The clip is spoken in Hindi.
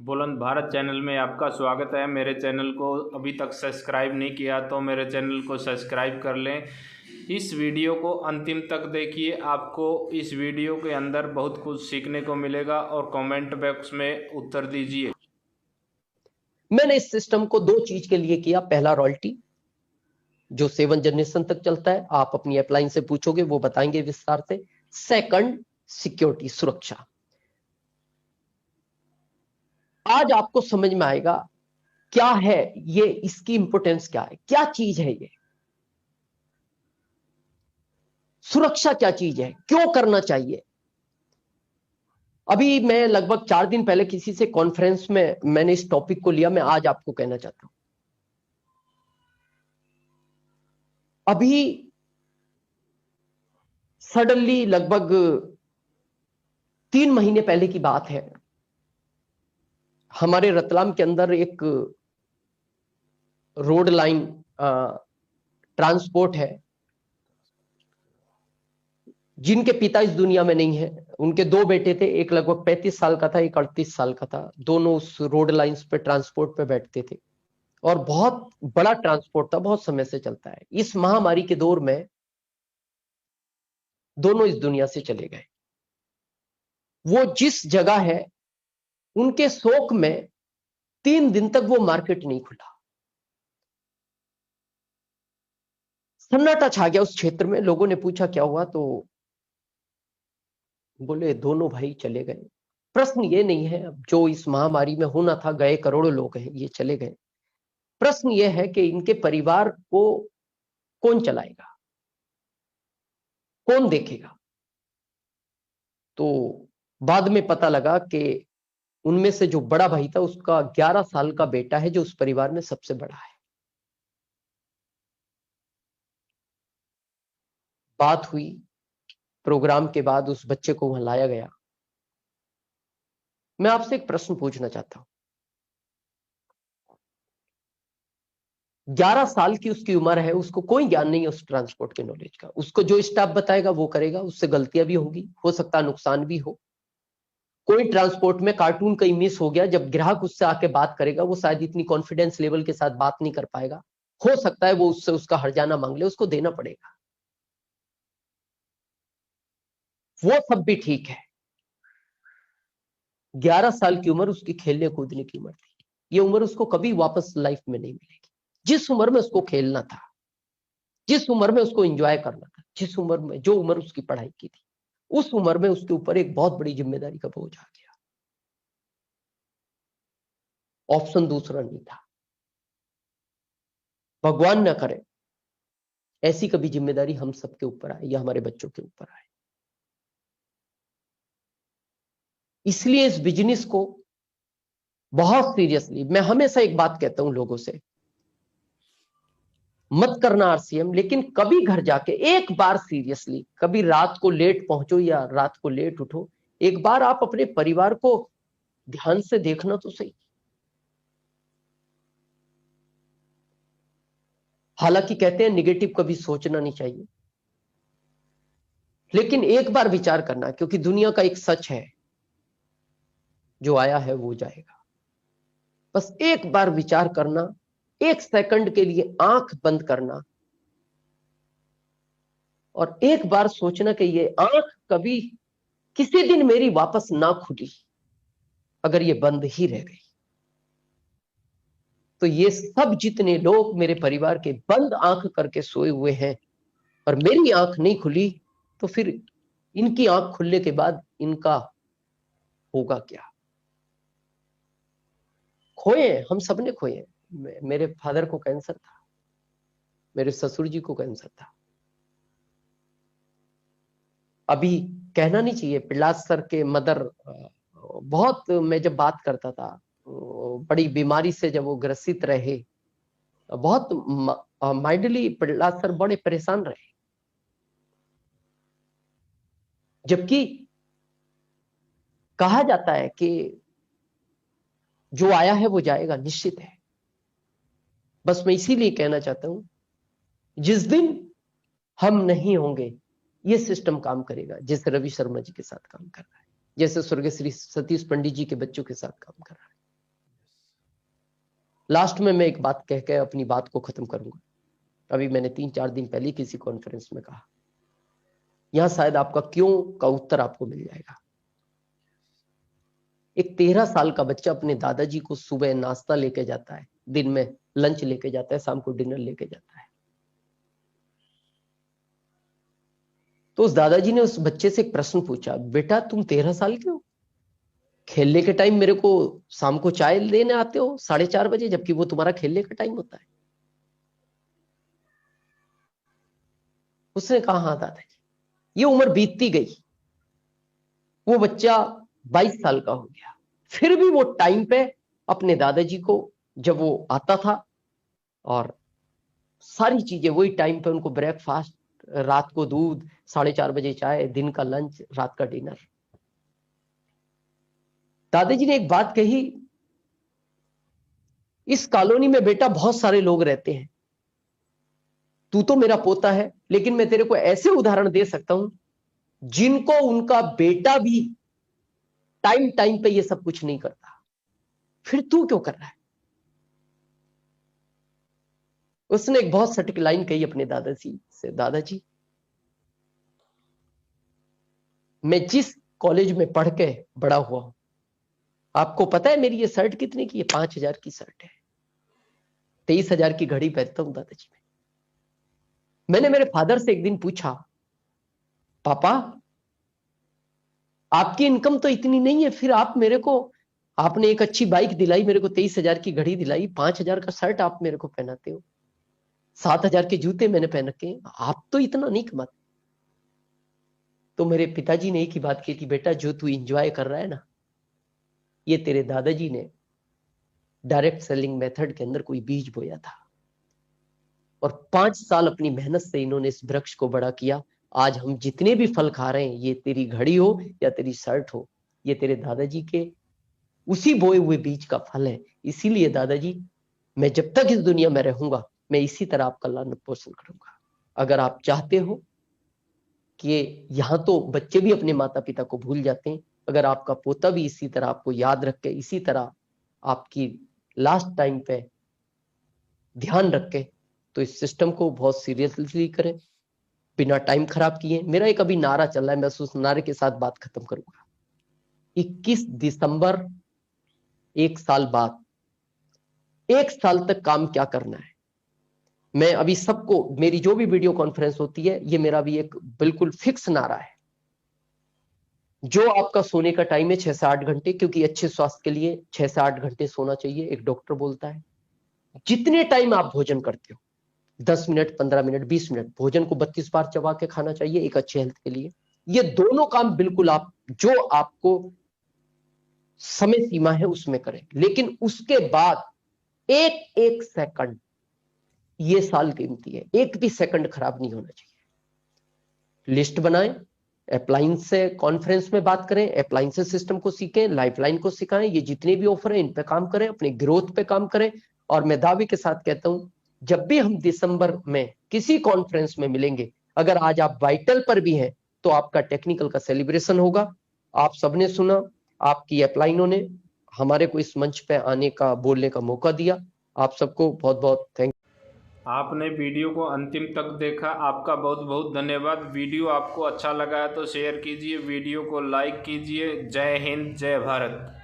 बुलंद भारत चैनल में आपका स्वागत है। मेरे चैनल को अभी तक सब्सक्राइब नहीं किया तो मेरे चैनल को सब्सक्राइब कर लें। इस वीडियो को अंतिम तक देखिए, आपको इस वीडियो के अंदर बहुत कुछ सीखने को मिलेगा और कमेंट बॉक्स में उत्तर दीजिए। मैंने इस सिस्टम को दो चीज के लिए किया। पहला, रॉयल्टी जो 7 जनरेशन तक चलता है, आप अपनी अपलाइन से पूछोगे वो बताएंगे विस्तार से। सेकंड, सिक्योरिटी, सुरक्षा। आज आपको समझ में आएगा क्या है ये, इसकी इंपोर्टेंस क्या है, क्या चीज है ये सुरक्षा, क्या चीज है, क्यों करना चाहिए। अभी मैं लगभग 4 दिन पहले किसी से कॉन्फ्रेंस में मैंने इस टॉपिक को लिया। मैं आज आपको कहना चाहता हूं। अभी सडनली लगभग 3 महीने पहले की बात है, हमारे रतलाम के अंदर एक रोड लाइन ट्रांसपोर्ट है, जिनके पिता इस दुनिया में नहीं है। उनके 2 बेटे थे, एक लगभग 35 साल का था, एक 38 साल का था। दोनों उस रोड लाइंस पे ट्रांसपोर्ट पे बैठते थे और बहुत बड़ा ट्रांसपोर्ट था, बहुत समय से चलता है। इस महामारी के दौर में दोनों इस दुनिया से चले गए। वो जिस जगह है, उनके शोक में 3 दिन तक वो मार्केट नहीं खुला। सन्नाटा छा गया उस क्षेत्र में। लोगों ने पूछा क्या हुआ, तो बोले दोनों भाई चले गए। प्रश्न ये नहीं है अब जो इस महामारी में होना था, गए करोड़ों लोग हैं, ये चले गए। प्रश्न ये है कि इनके परिवार को कौन चलाएगा, कौन देखेगा। तो बाद में पता लगा कि उनमें से जो बड़ा भाई था, उसका 11 साल का बेटा है जो उस परिवार में सबसे बड़ा है। बात हुई, प्रोग्राम के बाद उस बच्चे को वहां लाया गया। मैं आपसे एक प्रश्न पूछना चाहता हूं। 11 साल की उसकी उम्र है, उसको कोई ज्ञान नहीं है उस ट्रांसपोर्ट के नॉलेज का। उसको जो स्टाफ बताएगा वो करेगा, उससे गलतियां भी होगी, हो सकता है नुकसान भी हो। कोई ट्रांसपोर्ट में कार्टून कहीं मिस हो गया, जब ग्राहक उससे आके बात करेगा, वो शायद इतनी कॉन्फिडेंस लेवल के साथ बात नहीं कर पाएगा। हो सकता है वो उससे उसका हर्जाना मांग ले, उसको देना पड़ेगा। वो सब भी ठीक है। 11 साल की उम्र उसकी खेलने कूदने की उम्र थी। ये उम्र उसको कभी वापस लाइफ में नहीं मिलेगी। जिस उम्र में उसको खेलना था, जिस उम्र में उसको एंजॉय करना था, जिस उम्र में, जो उम्र उसकी पढ़ाई की थी, उस उम्र में उसके ऊपर एक बहुत बड़ी जिम्मेदारी का बोझ आ गया। ऑप्शन दूसरा नहीं था। भगवान न करे ऐसी कभी जिम्मेदारी हम सबके ऊपर आए या हमारे बच्चों के ऊपर आए। इसलिए इस बिजनेस को बहुत सीरियसली, मैं हमेशा एक बात कहता हूं लोगों से, मत करना आरसीएम, लेकिन कभी घर जाके एक बार सीरियसली, कभी रात को लेट पहुंचो या रात को लेट उठो, एक बार आप अपने परिवार को ध्यान से देखना तो सही। हालांकि कहते हैं निगेटिव कभी सोचना नहीं चाहिए, लेकिन एक बार विचार करना, क्योंकि दुनिया का एक सच है, जो आया है वो जाएगा। बस एक बार विचार करना, 1 सेकंड के लिए आंख बंद करना और एक बार सोचना कि ये आंख कभी किसी दिन मेरी वापस ना खुली, अगर ये बंद ही रह गई तो ये सब जितने लोग मेरे परिवार के बंद आंख करके सोए हुए हैं और मेरी आंख नहीं खुली, तो फिर इनकी आंख खुलने के बाद इनका होगा क्या। खोए, हम सबने खोए। मेरे फादर को कैंसर था, मेरे ससुर जी को कैंसर था। अभी कहना नहीं चाहिए, पिल्लास सर के मदर, बहुत, मैं जब बात करता था, बड़ी बीमारी से जब वो ग्रसित रहे, बहुत माइंडली पिल्लास सर बड़े परेशान रहे। जबकि कहा जाता है कि जो आया है वो जाएगा, निश्चित है। बस मैं इसीलिए कहना चाहता हूं, जिस दिन हम नहीं होंगे ये सिस्टम काम करेगा, जैसे रवि शर्मा जी के साथ काम कर रहा है, जैसे स्वर्गीय श्री सतीश पंडित जी के बच्चों के साथ काम कर रहा है। लास्ट में मैं एक बात कह के अपनी बात को खत्म करूंगा। अभी मैंने 3-4 दिन पहले किसी कॉन्फ्रेंस में कहा, यहां शायद आपका क्यों का उत्तर आपको मिल जाएगा। एक 13 साल का बच्चा अपने दादाजी को सुबह नाश्ता लेके जाता है, दिन में लंच लेके जाता है, शाम को डिनर लेके जाता है। तो उस दादाजी ने उस बच्चे से एक प्रश्न पूछा, बेटा तुम 13 साल के हो, खेलने के टाइम मेरे को शाम को चाय लेने आते हो 4:30 बजे, जबकि वो तुम्हारा खेलने का टाइम होता है। उसने कहा हाँ दादाजी। ये उम्र बीतती गई, वो बच्चा 22 साल का हो गया, फिर भी वो टाइम पे अपने दादाजी को, जब वो आता था और सारी चीजें वही टाइम पे, उनको ब्रेकफास्ट, रात को दूध, 4:30 बजे चाय, दिन का लंच, रात का डिनर। दादाजी ने एक बात कही, इस कॉलोनी में बेटा बहुत सारे लोग रहते हैं, तू तो मेरा पोता है, लेकिन मैं तेरे को ऐसे उदाहरण दे सकता हूं जिनको उनका बेटा भी टाइम टाइम पे ये सब कुछ नहीं करता, फिर तू क्यों कर रहा है। उसने एक बहुत सटीक लाइन कही अपने दादाजी से, दादाजी मैं जिस कॉलेज में पढ़ के बड़ा हुआ हूं, आपको पता है मेरी ये शर्ट कितने की है? 5,000 की शर्ट है, 23,000 की घड़ी पहनता हूं दादाजी में। मैंने मेरे फादर से एक दिन पूछा, पापा आपकी इनकम तो इतनी नहीं है, फिर आप मेरे को, आपने एक अच्छी बाइक दिलाई मेरे को, 23,000 की घड़ी दिलाई, 5,000 का शर्ट आप मेरे को पहनाते हो, 7,000 के जूते मैंने पहन रखे, आप तो इतना नहीं कमाते। तो मेरे पिताजी ने एक ही बात की थी, बेटा जो तू इंजॉय कर रहा है ना, ये तेरे दादाजी ने डायरेक्ट सेलिंग मेथड के अंदर कोई बीज बोया था, और 5 साल अपनी मेहनत से इन्होंने इस वृक्ष को बड़ा किया। आज हम जितने भी फल खा रहे हैं, ये तेरी घड़ी हो या तेरी शर्ट हो, ये तेरे दादाजी के उसी बोए हुए बीज का फल है। इसीलिए दादाजी, मैं जब तक इस दुनिया में रहूंगा, मैं इसी तरह आपका लालन पोषण करूंगा। अगर आप चाहते हो कि यहां तो बच्चे भी अपने माता पिता को भूल जाते हैं, अगर आपका पोता भी इसी तरह आपको याद रख के, इसी तरह आपकी लास्ट टाइम पे ध्यान रख के, तो इस सिस्टम को बहुत सीरियसली करें, बिना टाइम खराब किए। मेरा एक अभी नारा चल रहा है, मैं उस नारे के साथ बात खत्म करूंगा। 21 दिसंबर, 1 साल बाद, 1 साल तक काम क्या करना है, मैं अभी सबको, मेरी जो भी वीडियो कॉन्फ्रेंस होती है, ये मेरा भी एक बिल्कुल फिक्स नारा है। जो आपका सोने का टाइम है 6 से 8 घंटे, क्योंकि अच्छे स्वास्थ्य के लिए 6 से 8 घंटे सोना चाहिए, एक डॉक्टर बोलता है। जितने टाइम आप भोजन करते हो, 10 मिनट, 15 मिनट, 20 मिनट, भोजन को 32 बार चबा के खाना चाहिए एक अच्छे हेल्थ के लिए। ये दोनों काम बिल्कुल आप, जो आपको समय सीमा है उसमें करें, लेकिन उसके बाद एक एक सेकंड, ये साल कीमती है, एक भी सेकंड खराब नहीं होना चाहिए। लिस्ट बनाएं, अप्लायंस से कॉन्फ्रेंस में बात करें, अप्लायंस सिस्टम को सीखें, लाइफलाइन को सिखाएं, ये जितने भी ऑफर हैं इन पे काम करें, अपने ग्रोथ पे काम करें। और मैं दावे के साथ कहता हूं, जब भी हम दिसंबर में किसी कॉन्फ्रेंस में मिलेंगे, अगर आज आप वाइटल पर भी हैं, तो आपका टेक्निकल का सेलिब्रेशन होगा। आप सबने सुना, आपकी अपलाइनों ने हमारे को इस मंच पे आने का, बोलने का मौका दिया। आप सबको बहुत बहुत थैंक। आपने वीडियो को अंतिम तक देखा, आपका बहुत बहुत धन्यवाद। वीडियो आपको अच्छा लगा है तो शेयर कीजिए, वीडियो को लाइक कीजिए। जय हिंद, जय भारत।